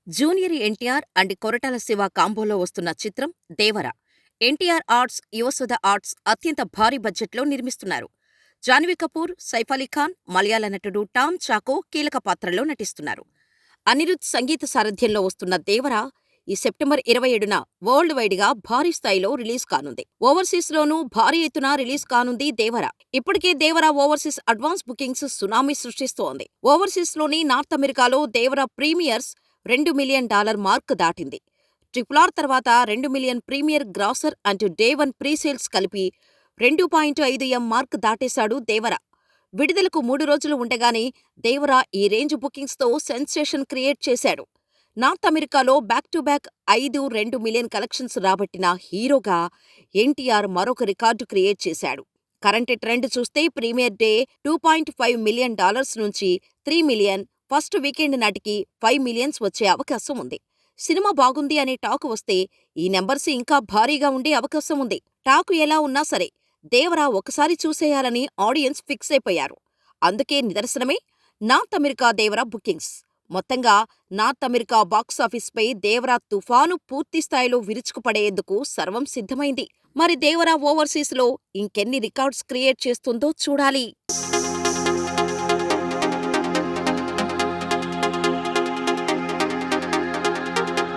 Junior NTR and Koratala Shiva కాంబోలో వస్తున్న చిత్రం 'దేవర'. NTR arts, Yuvasudha arts అత్యంత భారీ బడ్జెట్లో నిర్మిస్తున్నారు. జాన్వీ కపూర్, సైఫ్ అలీ ఖాన్, మలయాళ నటుడు టామ్ చాకో కీలక పాత్రల్లో నటిస్తున్నారు. అనిరుద్ సంగీత సారథ్యంలో వస్తున్న 'దేవర' ఈ సెప్టెంబర్ 27న వరల్డ్ వైడ్ గా భారీ స్థాయిలో రిలీజ్ కానుంది. ఓవర్సీస్ లోనూ భారీ ఎత్తున రిలీజ్ కానుంది 'దేవర'. ఇప్పటికే 'Devara' overseas advance bookings tsunami సృష్టిస్తోంది. ఓవర్సీస్ లోని నార్త్ అమెరికాలో 'దేవర' ప్రీమియర్స్ $2 మిలియన్ మార్క్ దాటింది. RRR తర్వాత 2 million premier grosser and day one presales కలిపి 2.5 మార్క్ దాటేశాడు 'దేవర'. విడుదలకు 3 రోజులు ఉండగానే 'దేవర' ఈ రేంజ్ బుకింగ్స్తో సెన్సేషన్ క్రియేట్ చేశాడు. నార్త్ అమెరికాలో back to back 2 million collections రాబట్టిన హీరోగా ఎన్టీఆర్ మరొక రికార్డు క్రియేట్ చేశాడు. కరెంట్ ట్రెండ్ చూస్తే ప్రీమియర్ డే $2.5 మిలియన్ నుంచి 3 మిలియన్, ఫస్ట్ వీకెండ్ నాటికి 5 మిలియన్స్ వచ్చే అవకాశం ఉంది. సినిమా బాగుంది అనే టాక్ వస్తే ఈ నెంబర్స్ ఇంకా భారీగా ఉండే అవకాశం ఉంది. టాక్ ఎలా ఉన్నా సరే 'దేవర' ఒకసారి చూసేయాలని ఆడియన్స్ ఫిక్స్ అయిపోయారు. అందుకే నిదర్శనమే నార్త్ అమెరికా 'దేవర' బుకింగ్స్. మొత్తంగా నార్త్ అమెరికా బాక్సాఫీస్పై 'దేవర' తుఫాను పూర్తి స్థాయిలో విరుచుకుపడేందుకు సర్వం సిద్ధమైంది. మరి 'దేవర' ఓవర్సీస్లో ఇంకెన్ని రికార్డ్స్ క్రియేట్ చేస్తుందో చూడాలి.